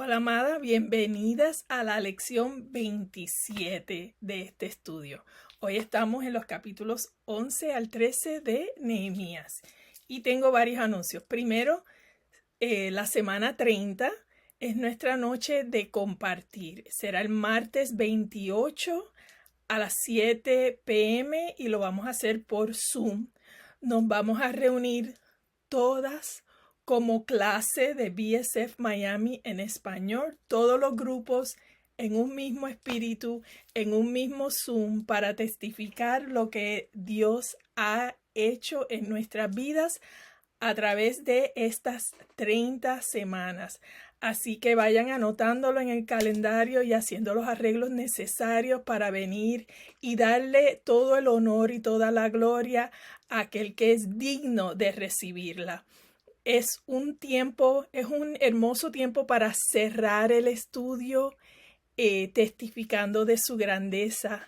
Hola, amada, bienvenidas a la lección 27 de este estudio. Hoy estamos en los capítulos 11 al 13 de Nehemías y tengo varios anuncios. Primero, la semana 30 es nuestra noche de compartir. Será el martes 28 a las 7 p.m. y lo vamos a hacer por Zoom. Nos vamos a reunir todas como clase de BSF Miami en español, todos los grupos en un mismo espíritu, en un mismo Zoom, para testificar lo que Dios ha hecho en nuestras vidas a través de estas 30 semanas. Así que vayan anotándolo en el calendario y haciendo los arreglos necesarios para venir y darle todo el honor y toda la gloria a aquel que es digno de recibirla. Es un hermoso tiempo para cerrar el estudio, testificando de su grandeza,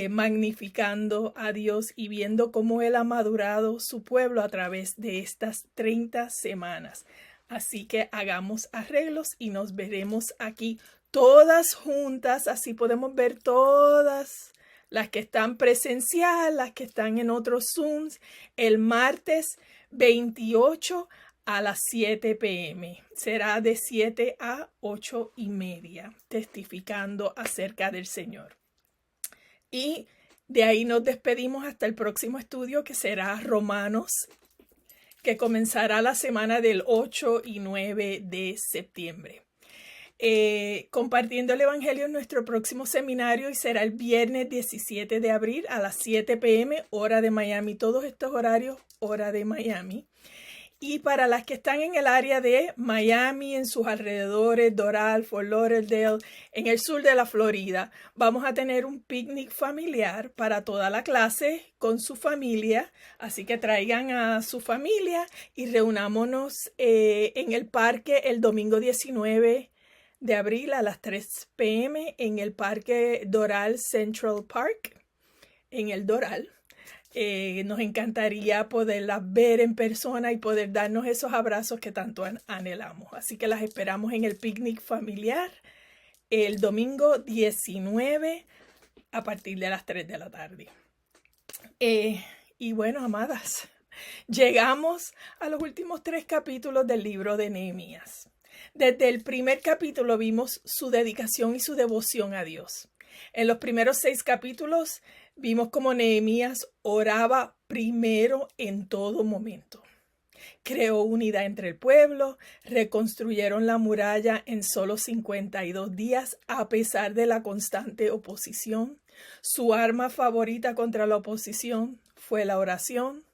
magnificando a Dios y viendo cómo Él ha madurado su pueblo a través de estas 30 semanas. Así que hagamos arreglos y nos veremos aquí todas juntas. Así podemos ver todas las que están presencial, las que están en otros Zooms, el martes 28 a las 7 p.m. Será de 7 a 8:30, testificando acerca del Señor. Y de ahí nos despedimos hasta el próximo estudio, que será Romanos, que comenzará la semana del 8 y 9 de septiembre. Compartiendo el Evangelio en nuestro próximo seminario, y será el viernes 17 de abril a las 7 p.m. hora de Miami. Todos estos horarios, hora de Miami. Y para las que están en el área de Miami, en sus alrededores, Doral, Fort Lauderdale, en el sur de la Florida, vamos a tener un picnic familiar para toda la clase con su familia. Así que traigan a su familia y reunámonos en el parque el domingo 19 de abril a las 3 p.m. en el parque Doral Central Park, en el Doral. Nos encantaría poderlas ver en persona y poder darnos esos abrazos que tanto anhelamos. Así que las esperamos en el picnic familiar el domingo 19 a partir de las 3 de la tarde. Y bueno, amadas, llegamos a los últimos 3 capítulos del libro de Nehemías. Desde el primer capítulo vimos su dedicación y su devoción a Dios. En los primeros 6 capítulos vimos cómo Nehemías oraba primero en todo momento. Creó unidad entre el pueblo, reconstruyeron la muralla en solo 52 días a pesar de la constante oposición. Su arma favorita contra la oposición fue la oración.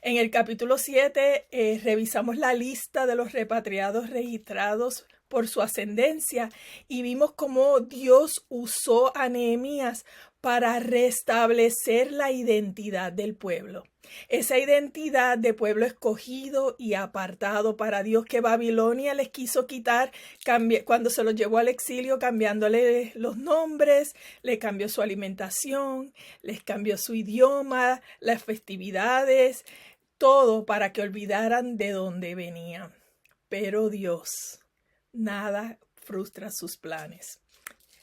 En el capítulo 7 revisamos la lista de los repatriados registrados por su ascendencia y vimos cómo Dios usó a Nehemías para restablecer la identidad del pueblo. Esa identidad de pueblo escogido y apartado para Dios que Babilonia les quiso quitar cuando se los llevó al exilio, cambiándole los nombres, le cambió su alimentación, les cambió su idioma, las festividades, todo para que olvidaran de dónde venían. Pero Dios, nada frustra sus planes.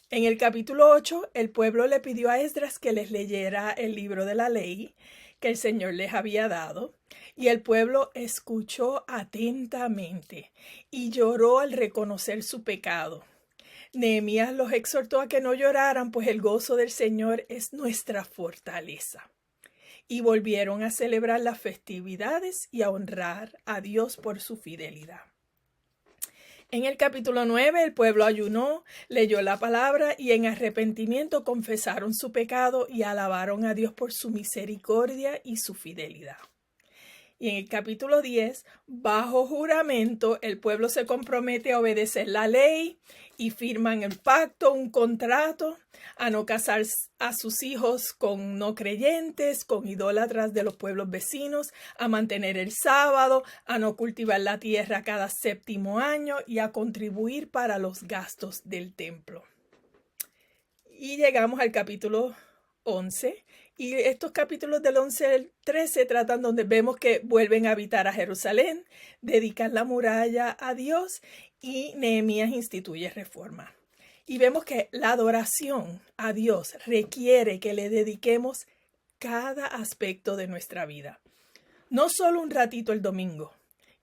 En el capítulo 8, el pueblo le pidió a Esdras que les leyera el libro de la ley que el Señor les había dado, y el pueblo escuchó atentamente y lloró al reconocer su pecado. Nehemías los exhortó a que no lloraran, pues el gozo del Señor es nuestra fortaleza. Y volvieron a celebrar las festividades y a honrar a Dios por su fidelidad. En el capítulo 9, el pueblo ayunó, leyó la palabra y en arrepentimiento confesaron su pecado y alabaron a Dios por su misericordia y su fidelidad. Y en el capítulo 10, bajo juramento, el pueblo se compromete a obedecer la ley y firman el pacto, un contrato, a no casar a sus hijos con no creyentes, con idólatras de los pueblos vecinos, a mantener el sábado, a no cultivar la tierra cada 7º año y a contribuir para los gastos del templo. Y llegamos al capítulo 11. Y estos capítulos del 11 al 13 tratan donde vemos que vuelven a habitar a Jerusalén, dedican la muralla a Dios y Nehemías instituye reforma. Y vemos que la adoración a Dios requiere que le dediquemos cada aspecto de nuestra vida. No solo un ratito el domingo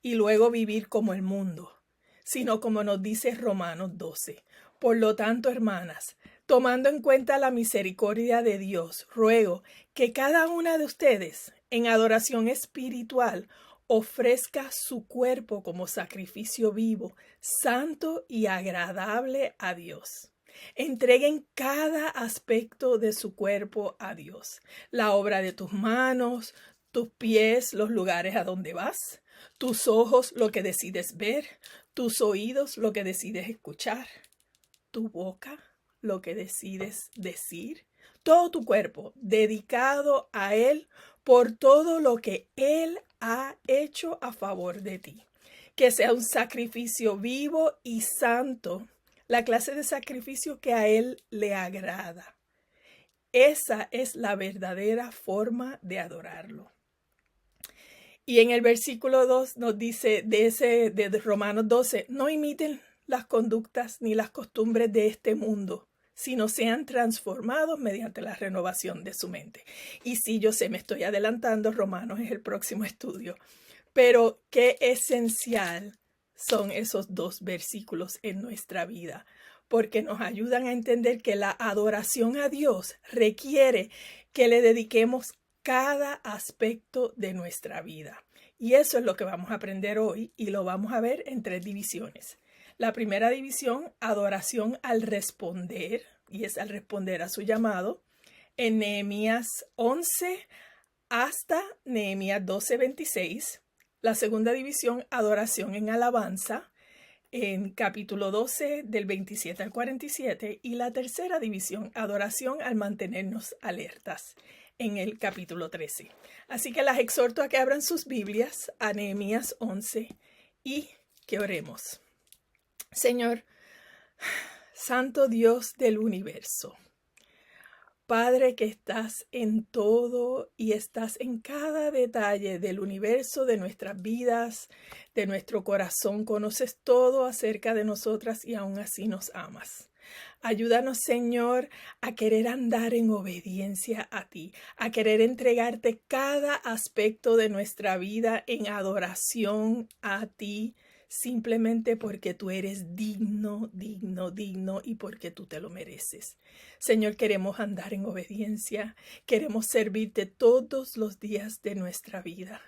y luego vivir como el mundo, sino como nos dice Romanos 12. Por lo tanto, hermanas, tomando en cuenta la misericordia de Dios, ruego que cada una de ustedes, en adoración espiritual, ofrezca su cuerpo como sacrificio vivo, santo y agradable a Dios. Entreguen cada aspecto de su cuerpo a Dios. La obra de tus manos, tus pies, los lugares a donde vas, tus ojos, lo que decides ver, tus oídos, lo que decides escuchar, tu boca, lo que decides decir, todo tu cuerpo dedicado a Él por todo lo que Él ha hecho a favor de ti. Que sea un sacrificio vivo y santo, la clase de sacrificio que a Él le agrada. Esa es la verdadera forma de adorarlo. Y en el versículo 2 nos dice de Romanos 12, no imiten las conductas ni las costumbres de este mundo, sino sean transformados mediante la renovación de su mente. Y sí, yo sé, me estoy adelantando, Romanos es el próximo estudio, pero qué esencial son esos dos versículos en nuestra vida, porque nos ayudan a entender que la adoración a Dios requiere que le dediquemos cada aspecto de nuestra vida. Y eso es lo que vamos a aprender hoy y lo vamos a ver en 3 divisiones. La primera división, adoración al responder, y es al responder a su llamado, en Nehemías 11 hasta Nehemías 12:26. La segunda división, adoración en alabanza, en capítulo 12 del 27 al 47. Y la tercera división, adoración al mantenernos alertas, en el capítulo 13. Así que las exhorto a que abran sus Biblias a Nehemías 11 y que oremos. Señor, Santo Dios del universo, Padre que estás en todo y estás en cada detalle del universo, de nuestras vidas, de nuestro corazón, conoces todo acerca de nosotras y aún así nos amas. Ayúdanos, Señor, a querer andar en obediencia a ti, a querer entregarte cada aspecto de nuestra vida en adoración a ti, simplemente porque tú eres digno, digno, digno y porque tú te lo mereces. Señor, queremos andar en obediencia, queremos servirte todos los días de nuestra vida.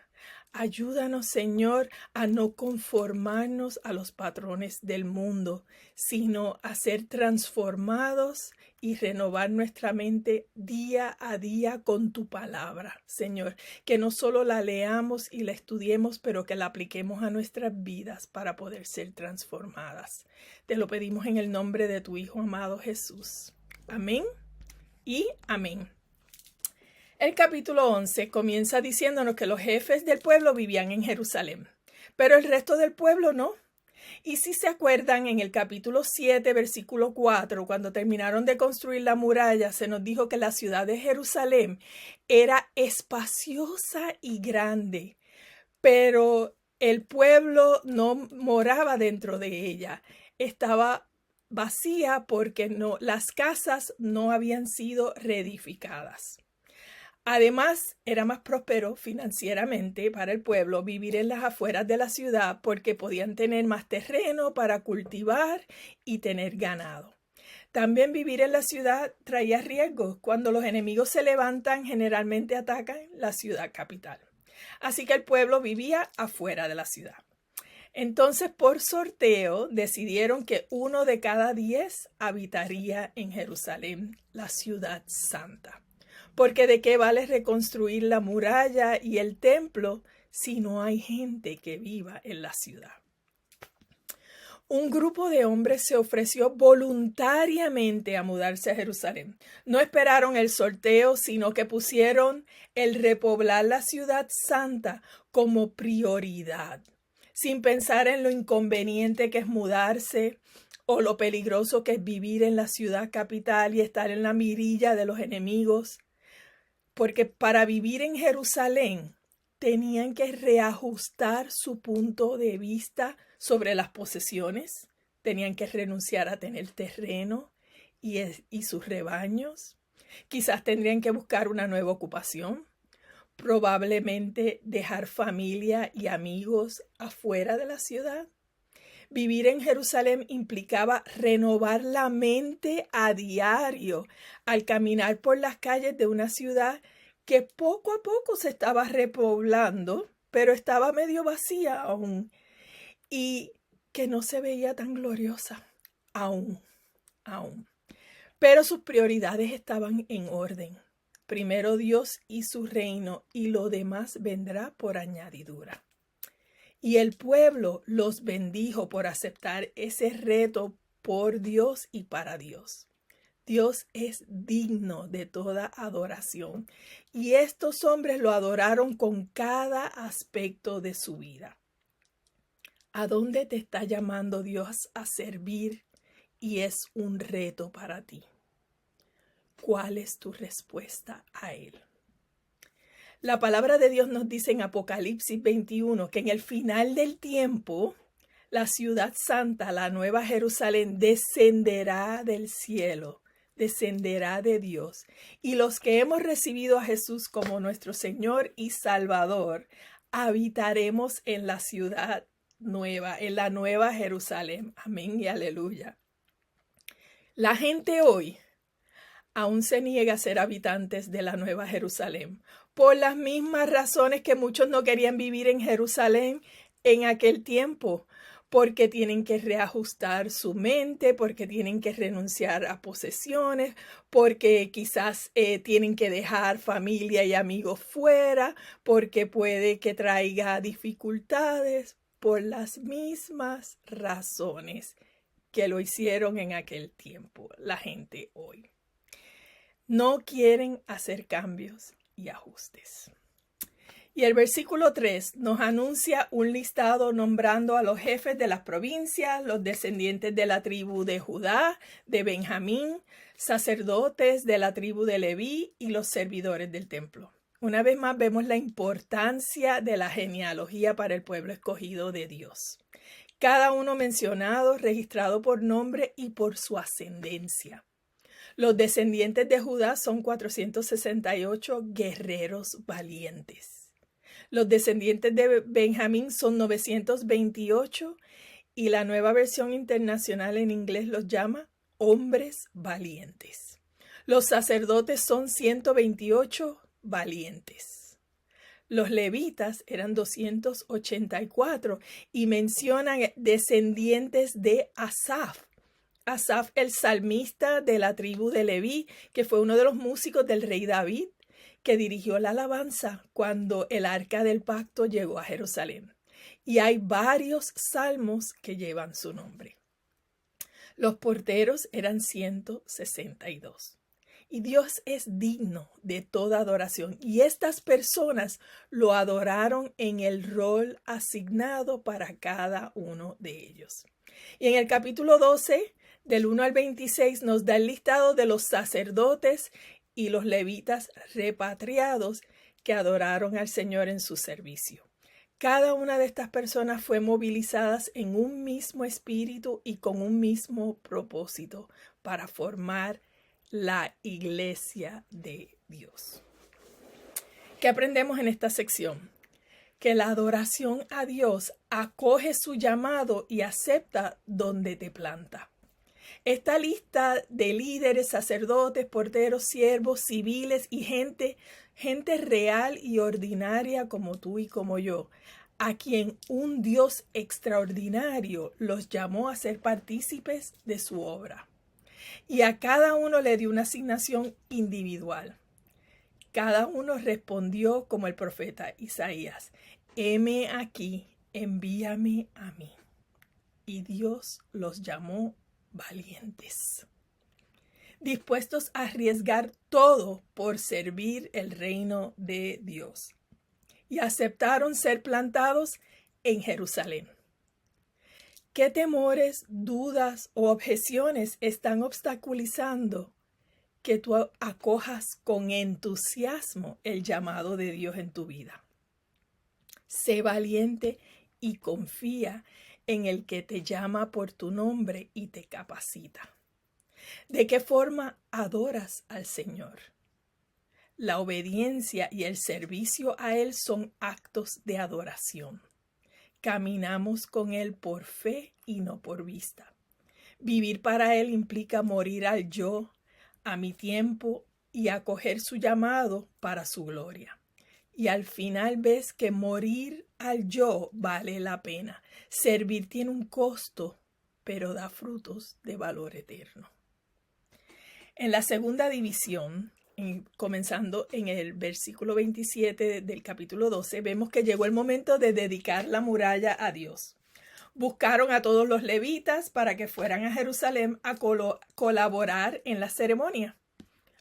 Ayúdanos, Señor, a no conformarnos a los patrones del mundo, sino a ser transformados y renovar nuestra mente día a día con tu palabra, Señor. Que no solo la leamos y la estudiemos, pero que la apliquemos a nuestras vidas para poder ser transformadas. Te lo pedimos en el nombre de tu Hijo amado Jesús. Amén y amén. El capítulo 11 comienza diciéndonos que los jefes del pueblo vivían en Jerusalén, pero el resto del pueblo no. Y si se acuerdan, en el capítulo 7, versículo 4, cuando terminaron de construir la muralla, se nos dijo que la ciudad de Jerusalén era espaciosa y grande, pero el pueblo no moraba dentro de ella. Estaba vacía porque las casas no habían sido reedificadas. Además, era más próspero financieramente para el pueblo vivir en las afueras de la ciudad porque podían tener más terreno para cultivar y tener ganado. También vivir en la ciudad traía riesgos. Cuando los enemigos se levantan, generalmente atacan la ciudad capital. Así que el pueblo vivía afuera de la ciudad. Entonces, por sorteo, decidieron que 1 de cada 10 habitaría en Jerusalén, la ciudad santa. Porque ¿de qué vale reconstruir la muralla y el templo si no hay gente que viva en la ciudad? Un grupo de hombres se ofreció voluntariamente a mudarse a Jerusalén. No esperaron el sorteo, sino que pusieron el repoblar la ciudad santa como prioridad, sin pensar en lo inconveniente que es mudarse o lo peligroso que es vivir en la ciudad capital y estar en la mirilla de los enemigos. Porque para vivir en Jerusalén tenían que reajustar su punto de vista sobre las posesiones. Tenían que renunciar a tener terreno y sus rebaños. Quizás tendrían que buscar una nueva ocupación. Probablemente dejar familia y amigos afuera de la ciudad. Vivir en Jerusalén implicaba renovar la mente a diario al caminar por las calles de una ciudad que poco a poco se estaba repoblando, pero estaba medio vacía aún y que no se veía tan gloriosa aún. Pero sus prioridades estaban en orden. Primero Dios y su reino, y lo demás vendrá por añadidura. Y el pueblo los bendijo por aceptar ese reto por Dios y para Dios. Dios es digno de toda adoración, y estos hombres lo adoraron con cada aspecto de su vida. ¿A dónde te está llamando Dios a servir y es un reto para ti? ¿Cuál es tu respuesta a Él? La palabra de Dios nos dice en Apocalipsis 21 que en el final del tiempo, la ciudad santa, la nueva Jerusalén, descenderá del cielo, descenderá de Dios. Y los que hemos recibido a Jesús como nuestro Señor y Salvador, habitaremos en la ciudad nueva, en la nueva Jerusalén. Amén y aleluya. La gente hoy aún se niega a ser habitantes de la nueva Jerusalén, por las mismas razones que muchos no querían vivir en Jerusalén en aquel tiempo, porque tienen que reajustar su mente, porque tienen que renunciar a posesiones, porque quizás tienen que dejar familia y amigos fuera, porque puede que traiga dificultades, por las mismas razones que lo hicieron en aquel tiempo la gente hoy. No quieren hacer cambios y ajustes. Y el versículo 3 nos anuncia un listado nombrando a los jefes de las provincias, los descendientes de la tribu de Judá, de Benjamín, sacerdotes de la tribu de Leví y los servidores del templo. Una vez más vemos la importancia de la genealogía para el pueblo escogido de Dios. Cada uno mencionado, registrado por nombre y por su ascendencia. Los descendientes de Judá son 468 guerreros valientes. Los descendientes de Benjamín son 928 y la nueva versión internacional en inglés los llama hombres valientes. Los sacerdotes son 128 valientes. Los levitas eran 284 y mencionan descendientes de Asaf. Asaf, el salmista de la tribu de Leví, que fue uno de los músicos del rey David, que dirigió la alabanza cuando el arca del pacto llegó a Jerusalén. Y hay varios salmos que llevan su nombre. Los porteros eran 162. Y Dios es digno de toda adoración. Y estas personas lo adoraron en el rol asignado para cada uno de ellos. Y en el capítulo 12, del 1 al 26, nos da el listado de los sacerdotes y los levitas repatriados que adoraron al Señor en su servicio. Cada una de estas personas fue movilizadas en un mismo espíritu y con un mismo propósito para formar la iglesia de Dios. ¿Qué aprendemos en esta sección? Que la adoración a Dios acoge su llamado y acepta donde te planta. Esta lista de líderes, sacerdotes, porteros, siervos, civiles y gente real y ordinaria como tú y como yo, a quien un Dios extraordinario los llamó a ser partícipes de su obra. Y a cada uno le dio una asignación individual. Cada uno respondió como el profeta Isaías: heme aquí, envíame a mí. Y Dios los llamó valientes, dispuestos a arriesgar todo por servir el reino de Dios. Y aceptaron ser plantados en Jerusalén. ¿Qué temores, dudas o objeciones están obstaculizando que tú acojas con entusiasmo el llamado de Dios en tu vida? Sé valiente y confía en el que te llama por tu nombre y te capacita. ¿De qué forma adoras al Señor? La obediencia y el servicio a Él son actos de adoración. Caminamos con Él por fe y no por vista. Vivir para Él implica morir al yo, a mi tiempo y acoger su llamado para su gloria. Y al final ves que morir al yo vale la pena. Servir tiene un costo, pero da frutos de valor eterno. En la segunda división, comenzando en el versículo 27 del capítulo 12, vemos que llegó el momento de dedicar la muralla a Dios. Buscaron a todos los levitas para que fueran a Jerusalén a colaborar en la ceremonia.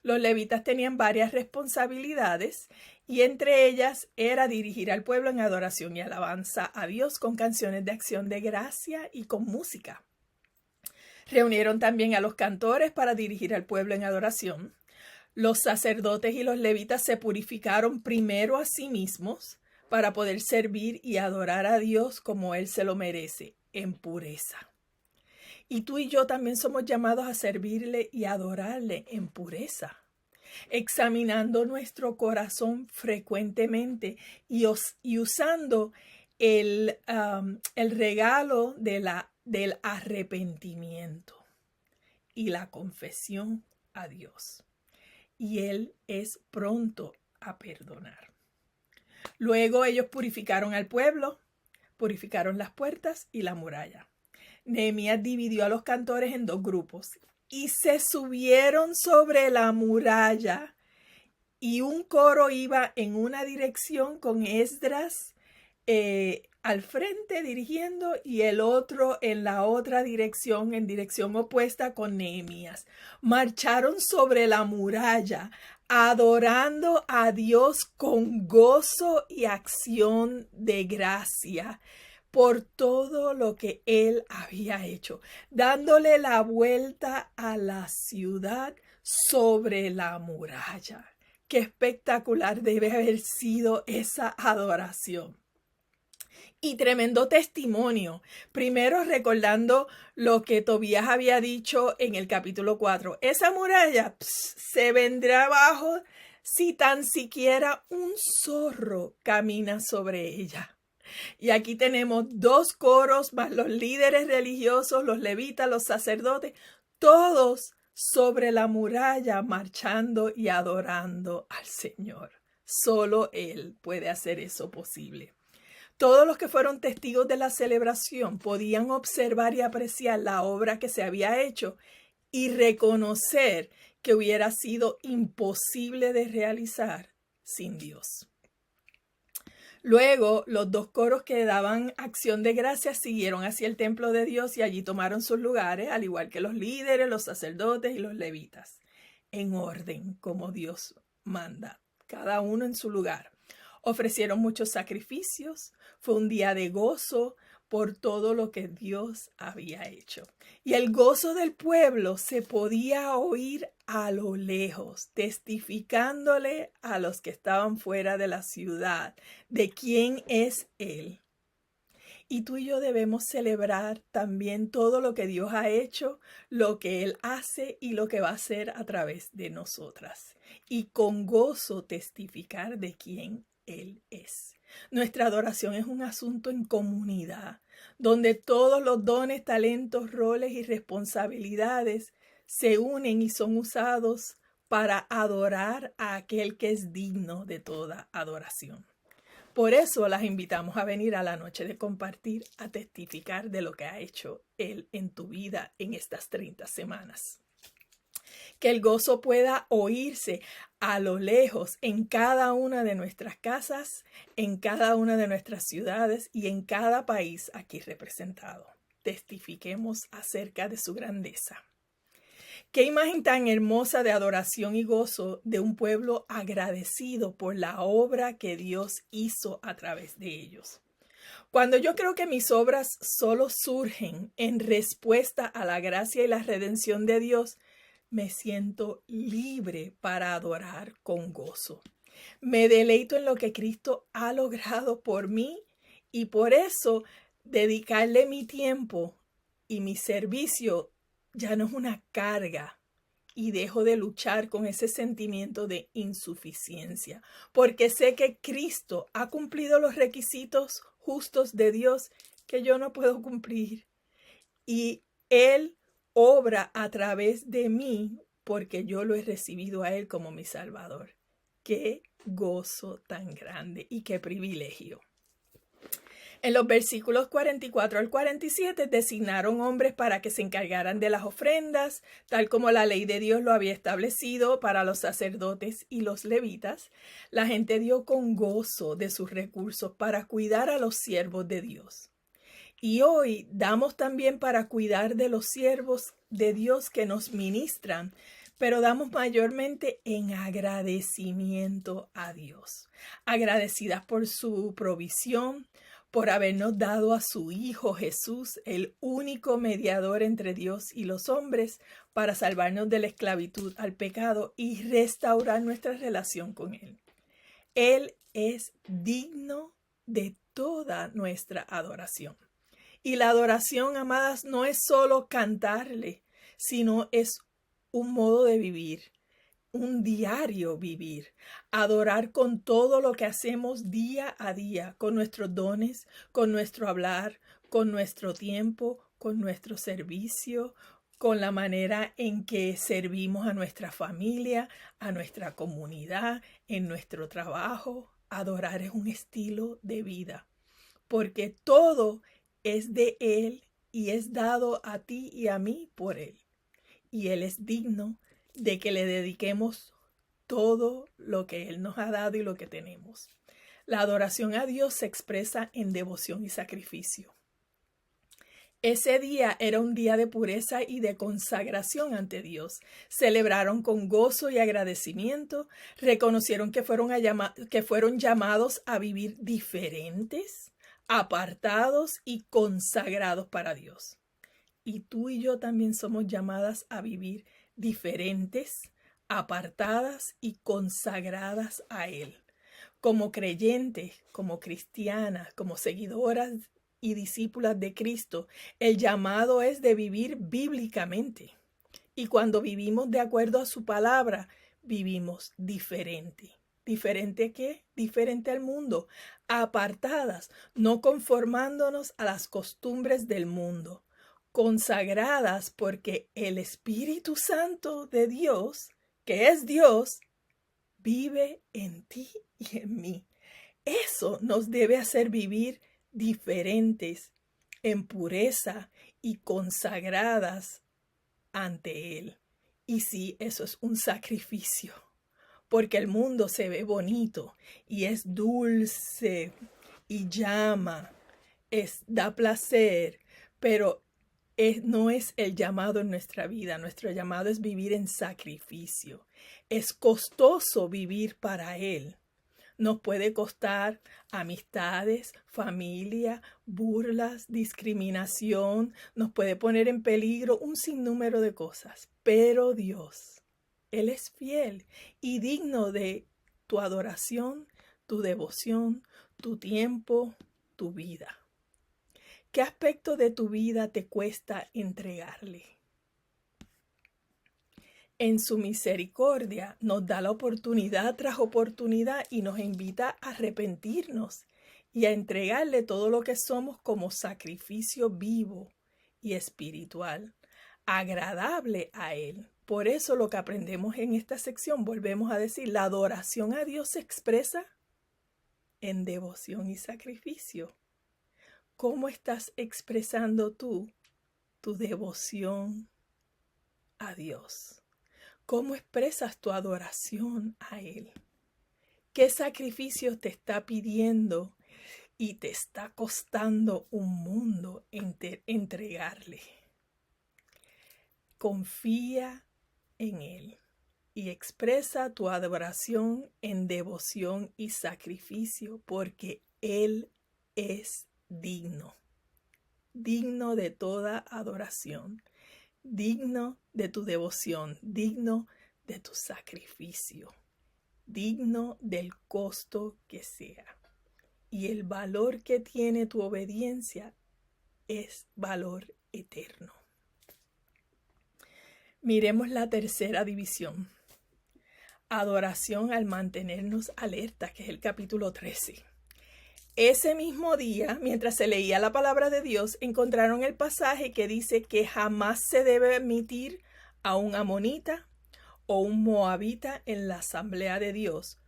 Los levitas tenían varias responsabilidades y entre ellas era dirigir al pueblo en adoración y alabanza a Dios con canciones de acción de gracia y con música. Reunieron también a los cantores para dirigir al pueblo en adoración. Los sacerdotes y los levitas se purificaron primero a sí mismos para poder servir y adorar a Dios como Él se lo merece, en pureza. Y tú y yo también somos llamados a servirle y adorarle en pureza, examinando nuestro corazón frecuentemente y usando el regalo del arrepentimiento y la confesión a Dios. Y Él es pronto a perdonar. Luego ellos purificaron al pueblo, purificaron las puertas y la muralla. Nehemías dividió a los cantores en 2 grupos y se subieron sobre la muralla y un coro iba en una dirección con Esdras al frente dirigiendo y el otro en la otra dirección, en dirección opuesta con Nehemías. Marcharon sobre la muralla adorando a Dios con gozo y acción de gracia por todo lo que Él había hecho, dándole la vuelta a la ciudad sobre la muralla. Qué espectacular debe haber sido esa adoración. Y tremendo testimonio. Primero recordando lo que Tobías había dicho en el capítulo 4. Esa muralla se vendrá abajo si tan siquiera un zorro camina sobre ella. Y aquí tenemos 2 coros más los líderes religiosos, los levitas, los sacerdotes, todos sobre la muralla marchando y adorando al Señor. Solo Él puede hacer eso posible. Todos los que fueron testigos de la celebración podían observar y apreciar la obra que se había hecho y reconocer que hubiera sido imposible de realizar sin Dios. Luego, los 2 coros que daban acción de gracias siguieron hacia el templo de Dios y allí tomaron sus lugares, al igual que los líderes, los sacerdotes y los levitas, en orden como Dios manda, cada uno en su lugar. Ofrecieron muchos sacrificios, fue un día de gozo por todo lo que Dios había hecho. Y el gozo del pueblo se podía oír a lo lejos, testificándole a los que estaban fuera de la ciudad de quién es Él. Y tú y yo debemos celebrar también todo lo que Dios ha hecho, lo que Él hace y lo que va a hacer a través de nosotras. Y con gozo testificar de quién Él es. Nuestra adoración es un asunto en comunidad, donde todos los dones, talentos, roles y responsabilidades se unen y son usados para adorar a aquel que es digno de toda adoración. Por eso las invitamos a venir a la noche de compartir, a testificar de lo que ha hecho Él en tu vida en estas 30 semanas. Que el gozo pueda oírse a lo lejos en cada una de nuestras casas, en cada una de nuestras ciudades y en cada país aquí representado. Testifiquemos acerca de su grandeza. Qué imagen tan hermosa de adoración y gozo de un pueblo agradecido por la obra que Dios hizo a través de ellos. Cuando yo creo que mis obras solo surgen en respuesta a la gracia y la redención de Dios, me siento libre para adorar con gozo. Me deleito en lo que Cristo ha logrado por mí y por eso dedicarle mi tiempo y mi servicio ya no es una carga y dejo de luchar con ese sentimiento de insuficiencia, porque sé que Cristo ha cumplido los requisitos justos de Dios que yo no puedo cumplir y Él obra a través de mí porque yo lo he recibido a Él como mi Salvador. Qué gozo tan grande y qué privilegio. En los versículos 44 al 47 designaron hombres para que se encargaran de las ofrendas, tal como la ley de Dios lo había establecido para los sacerdotes y los levitas. La gente dio con gozo de sus recursos para cuidar a los siervos de Dios. Y hoy damos también para cuidar de los siervos de Dios que nos ministran, pero damos mayormente en agradecimiento a Dios. Agradecidas por su provisión, por habernos dado a su Hijo Jesús, el único mediador entre Dios y los hombres, para salvarnos de la esclavitud al pecado y restaurar nuestra relación con Él. Él es digno de toda nuestra adoración. Y la adoración, amadas, no es solo cantarle, sino es un modo de vivir, un diario vivir, adorar con todo lo que hacemos día a día, con nuestros dones, con nuestro hablar, con nuestro tiempo, con nuestro servicio, con la manera en que servimos a nuestra familia, a nuestra comunidad, en nuestro trabajo. Adorar es un estilo de vida, porque todo es de Él y es dado a ti y a mí por Él. Y Él es digno de que le dediquemos todo lo que Él nos ha dado y lo que tenemos. La adoración a Dios se expresa en devoción y sacrificio. Ese día era un día de pureza y de consagración ante Dios. Celebraron con gozo y agradecimiento, reconocieron que fueron llamados a vivir diferentes, apartados y consagrados para Dios. Y tú y yo también somos llamadas a vivir diferentes, apartadas y consagradas a Él. Como creyentes, como cristianas, como seguidoras y discípulas de Cristo, el llamado es de vivir bíblicamente. Y cuando vivimos de acuerdo a su palabra, vivimos diferente. ¿Diferente qué? Diferente al mundo. Apartadas, no conformándonos a las costumbres del mundo. Consagradas porque el Espíritu Santo de Dios, que es Dios, vive en ti y en mí. Eso nos debe hacer vivir diferentes, en pureza y consagradas ante Él. Y sí, eso es un sacrificio, porque el mundo se ve bonito y es dulce y llama, da placer, pero no es el llamado en nuestra vida. Nuestro llamado es vivir en sacrificio. Es costoso vivir para Él. Nos puede costar amistades, familia, burlas, discriminación. Nos puede poner en peligro un sinnúmero de cosas. Pero Dios, Él es fiel y digno de tu adoración, tu devoción, tu tiempo, tu vida. ¿Qué aspecto de tu vida te cuesta entregarle? En su misericordia nos da la oportunidad tras oportunidad y nos invita a arrepentirnos y a entregarle todo lo que somos como sacrificio vivo y espiritual, agradable a Él. Por eso lo que aprendemos en esta sección, volvemos a decir, la adoración a Dios se expresa en devoción y sacrificio. ¿Cómo estás expresando tú tu devoción a Dios? ¿Cómo expresas tu adoración a Él? ¿Qué sacrificio te está pidiendo y te está costando un mundo entregarle? Confía en Él y expresa tu adoración en devoción y sacrificio, porque Él es digno de toda adoración, digno de tu devoción, digno de tu sacrificio, digno del costo que sea. Y el valor que tiene tu obediencia es valor eterno. Miremos la tercera división. Adoración al mantenernos alerta, que es el capítulo 13. Ese mismo día, mientras se leía la palabra de Dios, encontraron el pasaje que dice que jamás se debe admitir a un amonita o un moabita en la asamblea de Dios,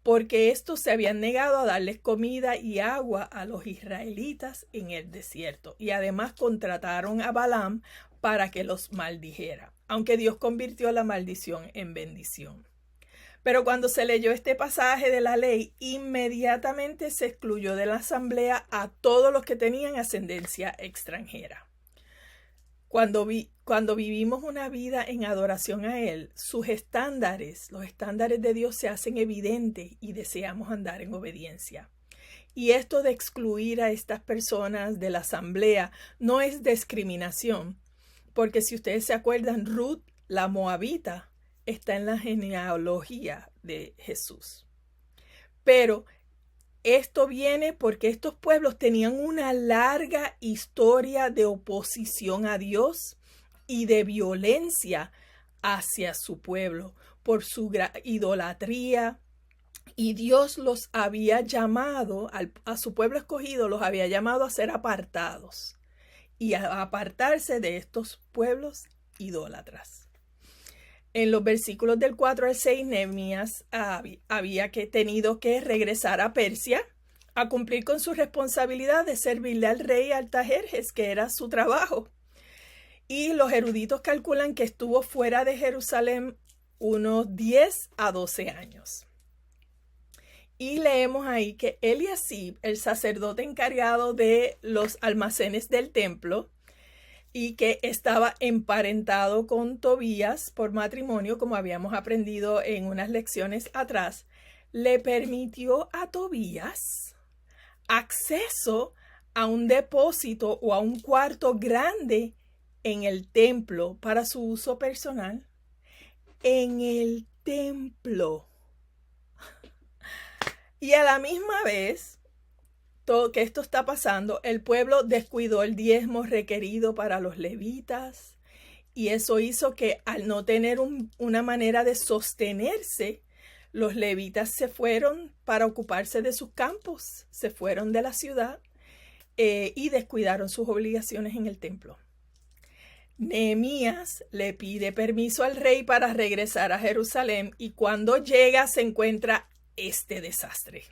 porque estos se habían negado a darles comida y agua a los israelitas en el desierto, y además contrataron a Balaam para que los maldijera, aunque Dios convirtió la maldición en bendición. Pero cuando se leyó este pasaje de la ley, inmediatamente se excluyó de la asamblea a todos los que tenían ascendencia extranjera. Cuando vivimos una vida en adoración a Él, sus estándares, los estándares de Dios se hacen evidentes y deseamos andar en obediencia. Y esto de excluir a estas personas de la asamblea no es discriminación, porque si ustedes se acuerdan, Ruth, la moabita, está en la genealogía de Jesús. Pero esto viene porque estos pueblos tenían una larga historia de oposición a Dios y de violencia hacia su pueblo por su idolatría. Y Dios los había llamado, a su pueblo escogido, los había llamado a ser apartados y a apartarse de estos pueblos idólatras. En los versículos del 4 al 6, Nehemías había tenido que regresar a Persia a cumplir con su responsabilidad de servirle al rey Artajerjes, que era su trabajo. Y los eruditos calculan que estuvo fuera de Jerusalén unos 10 a 12 años. Y leemos ahí que Eliasib, el sacerdote encargado de los almacenes del templo, y que estaba emparentado con Tobías por matrimonio, como habíamos aprendido en unas lecciones atrás, le permitió a Tobías acceso a un depósito o a un cuarto grande en el templo para su uso personal. En el templo. Y a la misma vez que esto está pasando, el pueblo descuidó el diezmo requerido para los levitas, y eso hizo que al no tener una manera de sostenerse, los levitas se fueron para ocuparse de sus campos, se fueron de la ciudad y descuidaron sus obligaciones en el templo. Nehemías le pide permiso al rey para regresar a Jerusalén, y cuando llega se encuentra este desastre.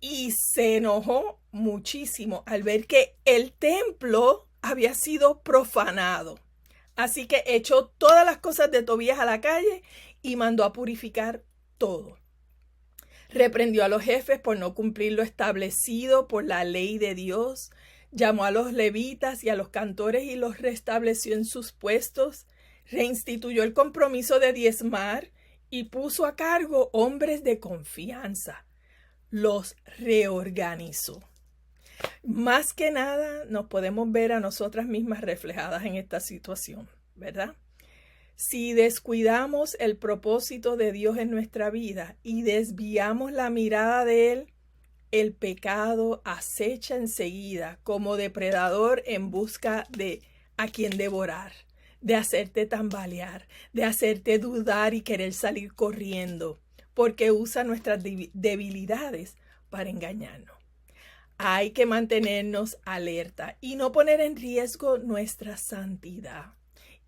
Y se enojó muchísimo al ver que el templo había sido profanado. Así que echó todas las cosas de Tobías a la calle y mandó a purificar todo. Reprendió a los jefes por no cumplir lo establecido por la ley de Dios. Llamó a los levitas y a los cantores y los restableció en sus puestos. Reinstituyó el compromiso de diezmar y puso a cargo hombres de confianza. Los reorganizó. Más que nada nos podemos ver a nosotras mismas reflejadas en esta situación, ¿verdad? Si descuidamos el propósito de Dios en nuestra vida y desviamos la mirada de Él, el pecado acecha enseguida como depredador en busca de a quien devorar, de hacerte tambalear, de hacerte dudar y querer salir corriendo, porque usa nuestras debilidades para engañarnos. Hay que mantenernos alerta y no poner en riesgo nuestra santidad.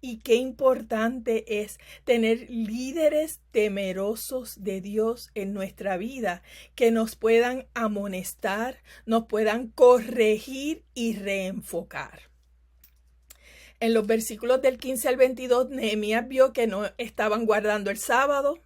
Y qué importante es tener líderes temerosos de Dios en nuestra vida, que nos puedan amonestar, nos puedan corregir y reenfocar. En los versículos del 15 al 22, Nehemías vio que no estaban guardando el sábado,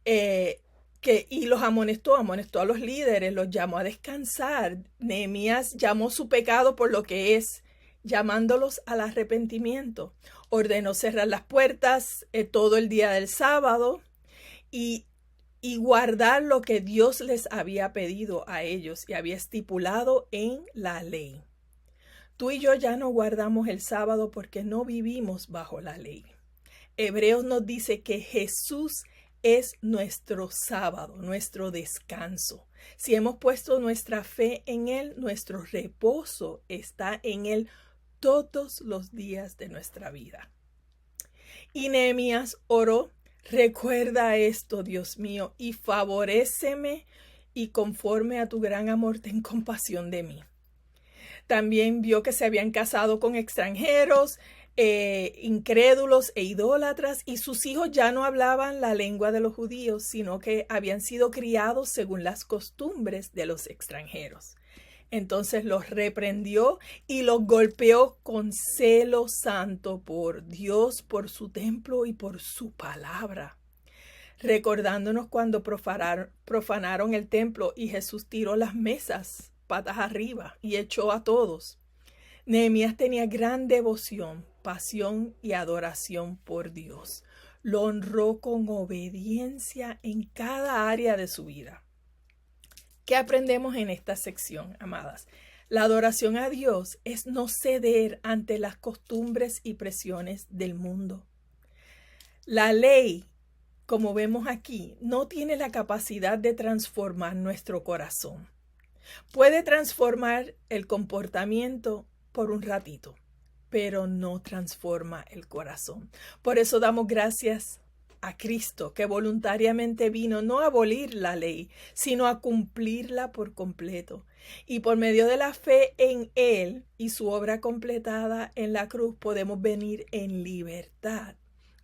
y los amonestó a los líderes, los llamó a descansar. Nehemías llamó su pecado por lo que es, llamándolos al arrepentimiento. Ordenó cerrar las puertas todo el día del sábado y guardar lo que Dios les había pedido a ellos y había estipulado en la ley. Tú y yo ya no guardamos el sábado porque no vivimos bajo la ley. Hebreos nos dice que Jesús es nuestro sábado, nuestro descanso. Si hemos puesto nuestra fe en Él, nuestro reposo está en Él todos los días de nuestra vida. Y Nehemías oró: recuerda esto, Dios mío, y favoréceme, y conforme a tu gran amor, ten compasión de mí. También vio que se habían casado con extranjeros, incrédulos e idólatras, y sus hijos ya no hablaban la lengua de los judíos, sino que habían sido criados según las costumbres de los extranjeros. Entonces los reprendió y los golpeó con celo santo por Dios, por su templo y por su palabra, recordándonos cuando profanaron el templo y Jesús tiró las mesas patas arriba y echó a todos. Nehemías tenía gran devoción, pasión y adoración por Dios. Lo honró con obediencia en cada área de su vida. ¿Qué aprendemos en esta sección, amadas? La adoración a Dios es no ceder ante las costumbres y presiones del mundo. La ley, como vemos aquí, no tiene la capacidad de transformar nuestro corazón. Puede transformar el comportamiento por un ratito, pero no transforma el corazón. Por eso damos gracias a Cristo, que voluntariamente vino no a abolir la ley, sino a cumplirla por completo. Y por medio de la fe en Él y su obra completada en la cruz, podemos venir en libertad.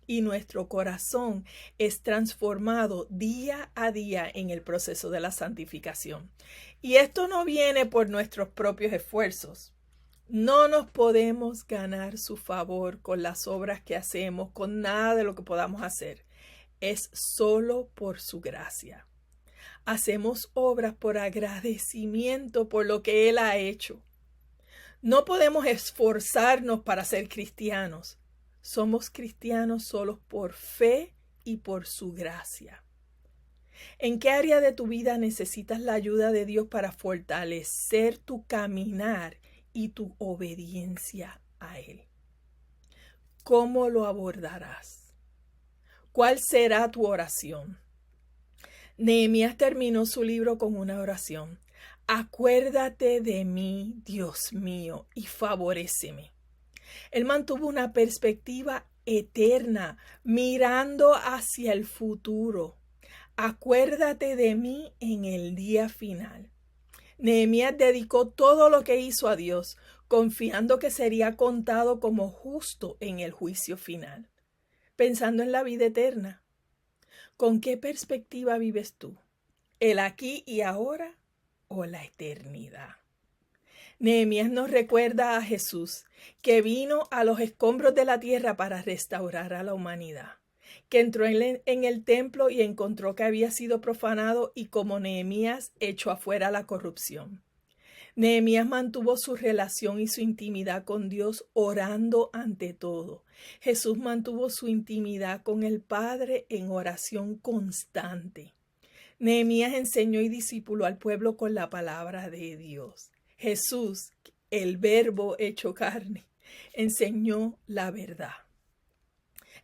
Y nuestro corazón es transformado día a día en el proceso de la santificación. Y esto no viene por nuestros propios esfuerzos. No nos podemos ganar su favor con las obras que hacemos, con nada de lo que podamos hacer. Es solo por su gracia. Hacemos obras por agradecimiento por lo que Él ha hecho. No podemos esforzarnos para ser cristianos. Somos cristianos solo por fe y por su gracia. ¿En qué área de tu vida necesitas la ayuda de Dios para fortalecer tu caminar y tu obediencia a Él? ¿Cómo lo abordarás? ¿Cuál será tu oración? Nehemías terminó su libro con una oración. Acuérdate de mí, Dios mío, y favoréceme. Él mantuvo una perspectiva eterna, mirando hacia el futuro. Acuérdate de mí en el día final. Nehemías dedicó todo lo que hizo a Dios, confiando que sería contado como justo en el juicio final, pensando en la vida eterna. ¿Con qué perspectiva vives tú? ¿El aquí y ahora o la eternidad? Nehemías nos recuerda a Jesús, que vino a los escombros de la tierra para restaurar a la humanidad, que entró en el templo y encontró que había sido profanado y como Nehemías echó afuera la corrupción. Nehemías mantuvo su relación y su intimidad con Dios orando ante todo. Jesús mantuvo su intimidad con el Padre en oración constante. Nehemías enseñó y discipuló al pueblo con la palabra de Dios. Jesús, el Verbo hecho carne, enseñó la verdad.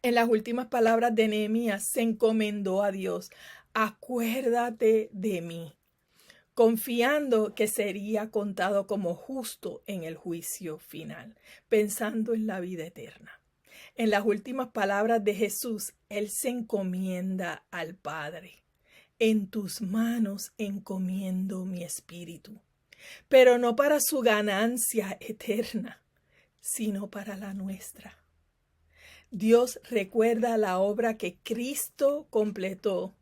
En las últimas palabras de Nehemías se encomendó a Dios. Acuérdate de mí, confiando que sería contado como justo en el juicio final, pensando en la vida eterna. En las últimas palabras de Jesús, Él se encomienda al Padre. En tus manos encomiendo mi espíritu, pero no para su ganancia eterna, sino para la nuestra. Dios recuerda la obra que Cristo completó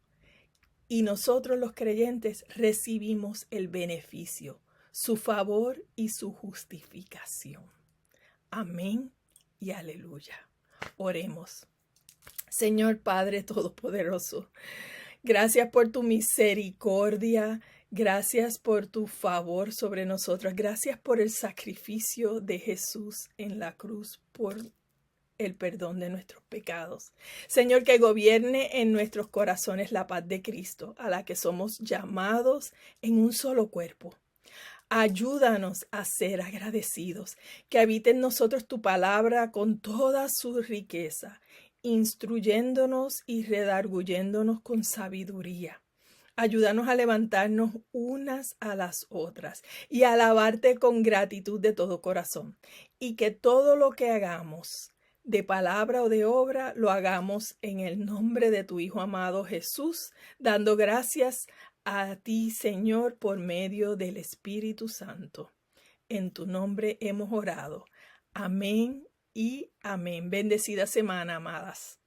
y nosotros los creyentes recibimos el beneficio, su favor y su justificación. Amén y aleluya. Oremos. Señor Padre Todopoderoso, gracias por tu misericordia, gracias por tu favor sobre nosotros, gracias por el sacrificio de Jesús en la cruz por el perdón de nuestros pecados. Señor, que gobierne en nuestros corazones la paz de Cristo, a la que somos llamados en un solo cuerpo. Ayúdanos a ser agradecidos, que habite en nosotros tu palabra con toda su riqueza instruyéndonos y redarguyéndonos con sabiduría. Ayúdanos a levantarnos unas a las otras y a alabarte con gratitud de todo corazón. Y que todo lo que hagamos, de palabra o de obra, lo hagamos en el nombre de tu Hijo amado Jesús, dando gracias a ti, Señor, por medio del Espíritu Santo. En tu nombre hemos orado. Amén y amén. Bendecida semana, amadas.